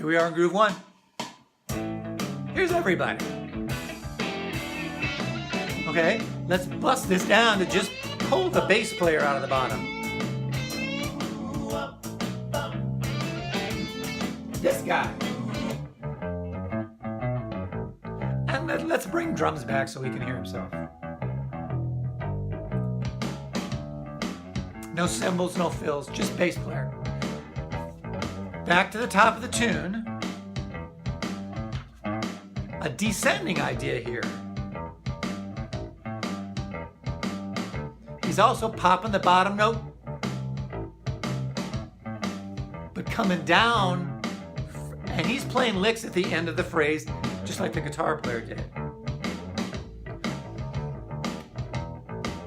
Here we are in groove 1. Here's everybody. Okay, let's bust this down to just pull the bass player out of the bottom. This guy. And let's bring drums back so he can hear himself. No cymbals, no fills, just bass player. Back to the top of the tune. A descending idea here. He's also popping the bottom note, but coming down, and he's playing licks at the end of the phrase, just like the guitar player did.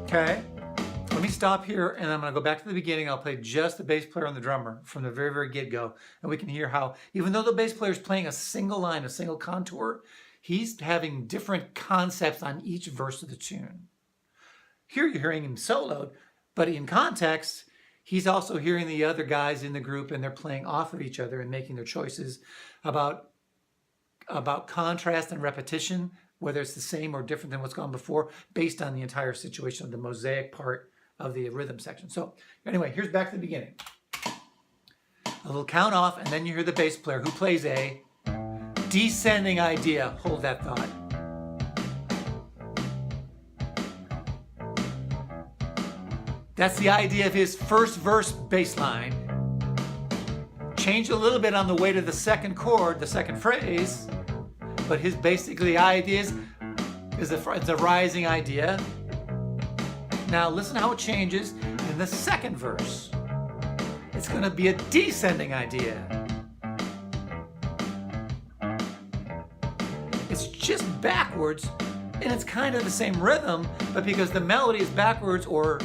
Okay, let me stop here, and I'm going to go back to the beginning. I'll play just the bass player and the drummer from the very, very get-go, and we can hear how, even though the bass player is playing a single line, a single contour, he's having different concepts on each verse of the tune. Here you're hearing him soloed, but in context, he's also hearing the other guys in the group, and they're playing off of each other and making their choices about contrast and repetition, whether it's the same or different than what's gone before, based on the entire situation of the mosaic part of the rhythm section. So anyway, here's back to the beginning. A little count off, and then you hear the bass player who plays a descending idea. Hold that thought. That's the idea of his first verse bass line. Change a little bit on the way to the second chord, the second phrase, but his basically ideas is a rising idea. Now listen how it changes in the second verse. It's going to be a descending idea. It's just backwards, and it's kind of the same rhythm, but because the melody is backwards or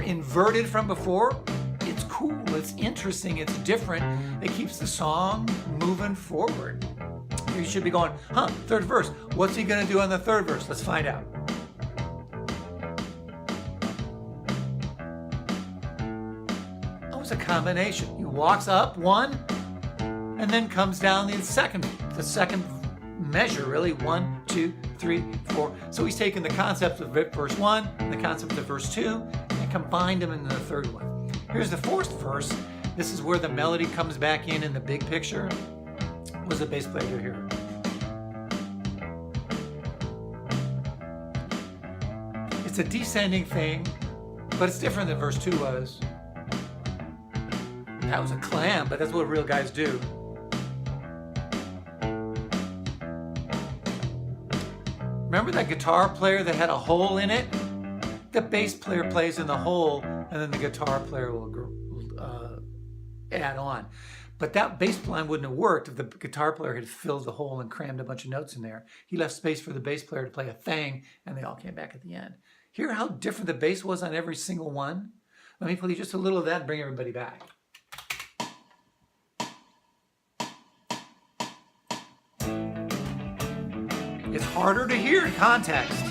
inverted from before, it's cool, it's interesting, it's different. It keeps the song moving forward. You should be going, third verse. What's he gonna do on the third verse? Let's find out. That was a combination. He walks up one, and then comes down the second measure, really. 1, 2, 3, 4. So he's taken the concept of verse 1 and the concept of verse 2 and combined them into the third one. Here's the fourth verse. This is where the melody comes back in the big picture. What's the bass player do here? It's a descending thing, but it's different than verse 2 was. That was a clam, but that's what real guys do. Remember that guitar player that had a hole in it? The bass player plays in the hole, and then the guitar player will add on. But that bass line wouldn't have worked if the guitar player had filled the hole and crammed a bunch of notes in there. He left space for the bass player to play a thing, and they all came back at the end. Hear how different the bass was on every single one? Let me play just a little of that and bring everybody back. It's harder to hear in context,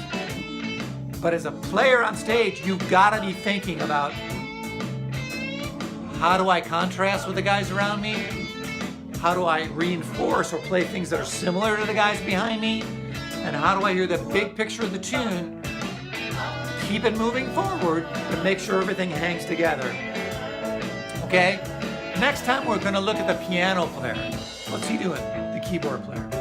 but as a player on stage, you've got to be thinking about, how do I contrast with the guys around me? How do I reinforce or play things that are similar to the guys behind me? And how do I hear the big picture of the tune, keep it moving forward, but make sure everything hangs together? Okay? Next time we're going to look at the piano player. What's he doing? The keyboard player.